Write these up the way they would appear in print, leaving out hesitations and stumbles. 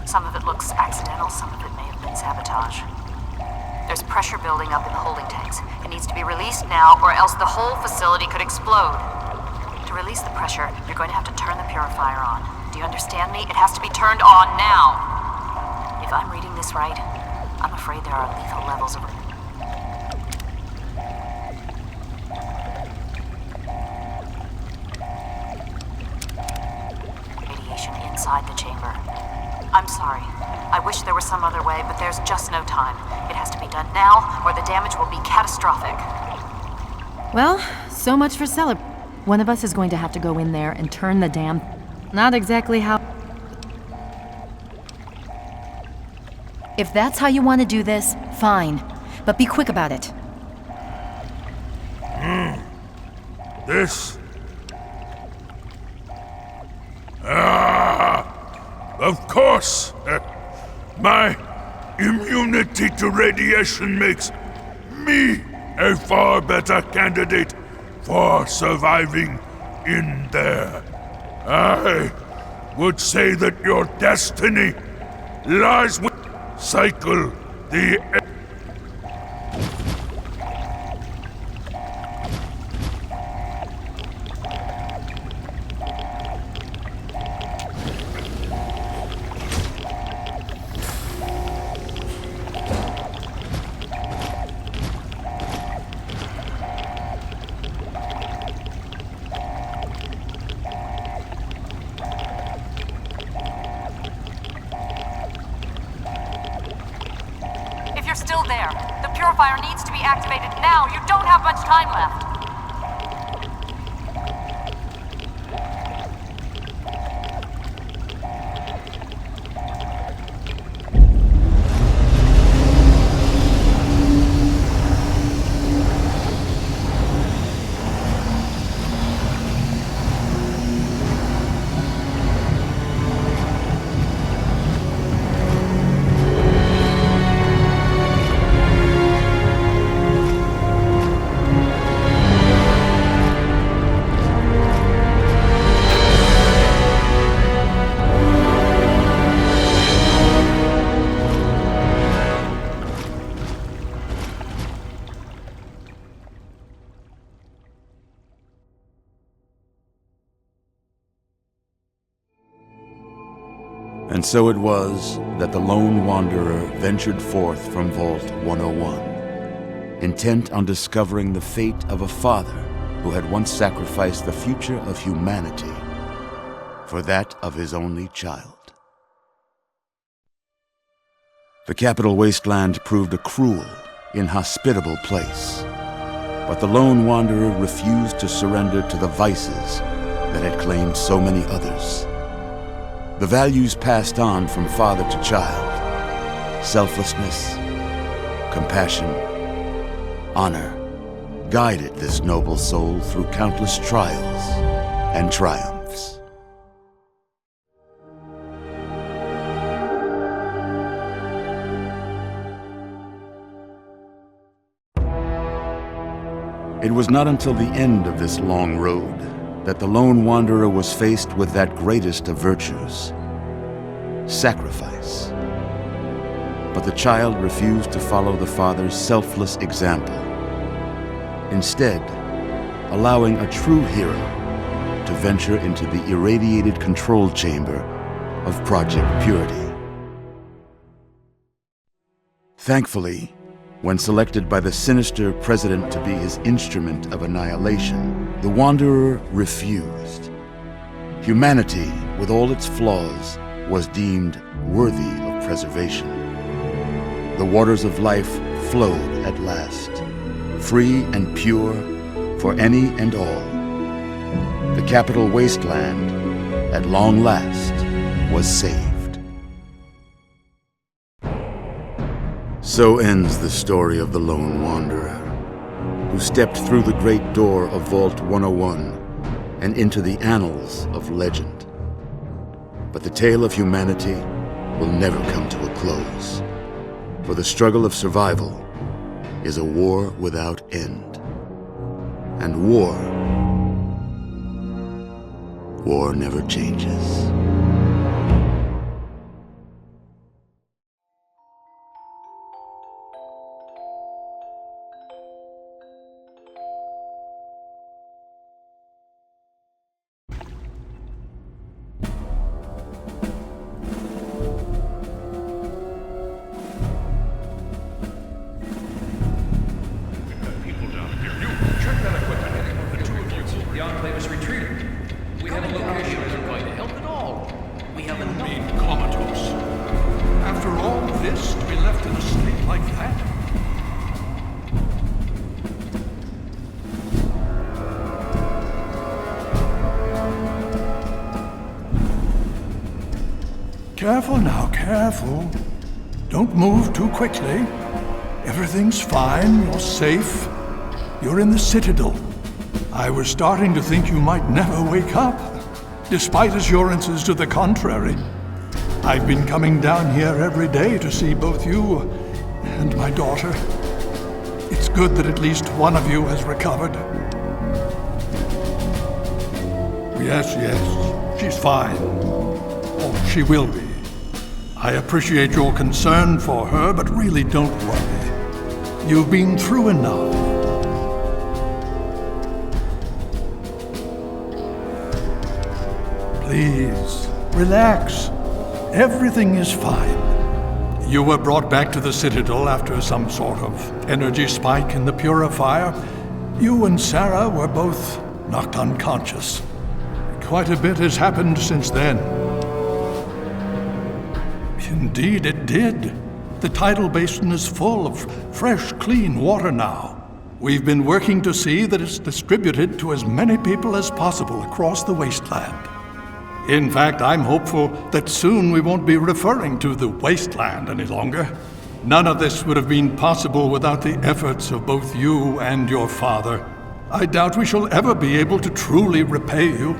Some of it looks accidental, some of it may have been sabotage. There's pressure building up in the holding tanks. It needs to be released now, or else the whole facility could explode. To release the pressure, you're going to have to turn the purifier on. Do you understand me? It has to be turned on now. If I'm reading this right, I'm afraid there are lethal levels of... radiation inside the chamber. I'm sorry. I wish there was some other way, but there's just no time. It has to be done now, or the damage will be catastrophic. Well, so much for one of us is going to have to go in there and turn the dam. Not exactly how... If that's how you want to do this, fine. But be quick about it. This... of course! My immunity to radiation makes me a far better candidate for surviving in there. I would say that your destiny lies with Cycle the... Still there. The purifier needs to be activated now. You don't have much time left. And so it was that the lone wanderer ventured forth from Vault 101, intent on discovering the fate of a father who had once sacrificed the future of humanity for that of his only child. The Capital Wasteland proved a cruel, inhospitable place, but the lone wanderer refused to surrender to the vices that had claimed so many others. The values passed on from father to child, selflessness, compassion, honor, guided this noble soul through countless trials and triumphs. It was not until the end of this long road that the lone wanderer was faced with that greatest of virtues, sacrifice. But the child refused to follow the father's selfless example, instead allowing a true hero to venture into the irradiated control chamber of Project Purity. Thankfully, when selected by the sinister president to be his instrument of annihilation, the Wanderer refused. Humanity, with all its flaws, was deemed worthy of preservation. The waters of life flowed at last, free and pure for any and all. The Capital Wasteland, at long last, was saved. So ends the story of the lone wanderer, who stepped through the great door of Vault 101 and into the annals of legend. But the tale of humanity will never come to a close, for the struggle of survival is a war without end. And war never changes. this to be left in a state like that? Careful now, careful. Don't move too quickly. Everything's fine, you're safe. You're in the Citadel. I was starting to think you might never wake up, despite assurances to the contrary. I've been coming down here every day to see both you and my daughter. It's good that at least one of you has recovered. Yes, she's fine. Oh, she will be. I appreciate your concern for her, but really don't worry. You've been through enough. Please, relax. Everything is fine. You were brought back to the Citadel after some sort of energy spike in the purifier. You and Sarah were both knocked unconscious. Quite a bit has happened since then. Indeed, it did. The tidal basin is full of fresh, clean water now. We've been working to see that it's distributed to as many people as possible across the wasteland. In fact, I'm hopeful that soon we won't be referring to the wasteland any longer. None of this would have been possible without the efforts of both you and your father. I doubt we shall ever be able to truly repay you.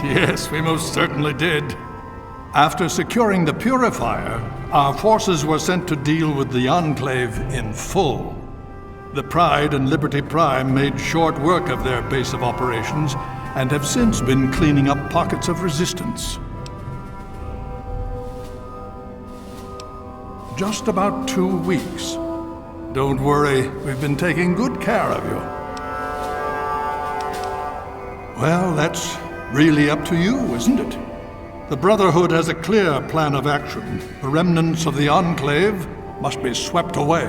Yes, we most certainly did. After securing the purifier, our forces were sent to deal with the Enclave in full. The Pride and Liberty Prime made short work of their base of operations and have since been cleaning up pockets of resistance. Just about 2 weeks. Don't worry, we've been taking good care of you. Well, that's really up to you, isn't it? The Brotherhood has a clear plan of action. The remnants of the Enclave must be swept away.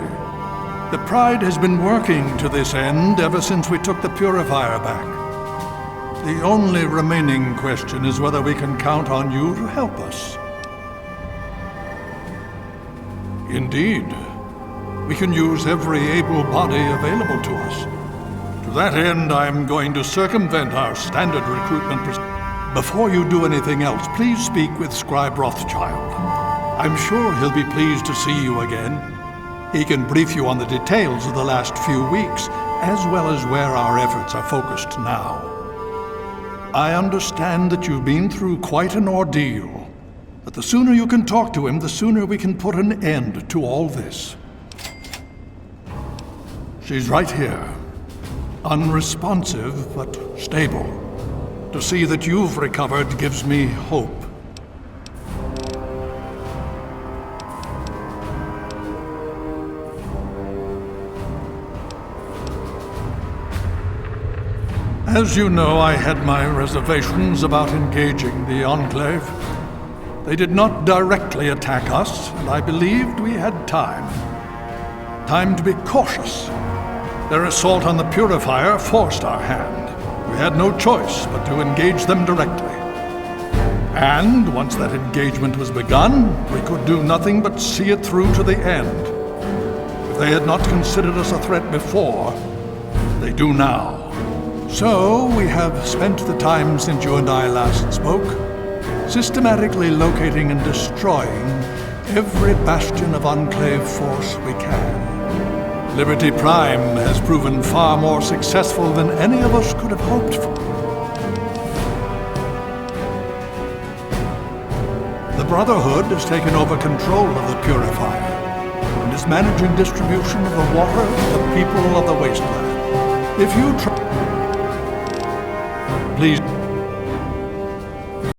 The Pride has been working to this end ever since we took the purifier back. The only remaining question is whether we can count on you to help us. Indeed, we can use every able body available to us. To that end, I'm going to circumvent our standard recruitment procedure. Before you do anything else, please speak with Scribe Rothschild. I'm sure he'll be pleased to see you again. He can brief you on the details of the last few weeks, as well as where our efforts are focused now. I understand that you've been through quite an ordeal, but the sooner you can talk to him, the sooner we can put an end to all this. She's right here. Unresponsive, but stable. To see that you've recovered gives me hope. As you know, I had my reservations about engaging the Enclave. They did not directly attack us, and I believed we had time. Time to be cautious. Their assault on the purifier forced our hand. We had no choice but to engage them directly. And once that engagement was begun, we could do nothing but see it through to the end. If they had not considered us a threat before, they do now. So we have spent the time since you and I last spoke, systematically locating and destroying every bastion of Enclave force we can. Liberty Prime has proven far more successful than any of us could have hoped for. The Brotherhood has taken over control of the purifier and is managing distribution of the water to the people of the wasteland. If you please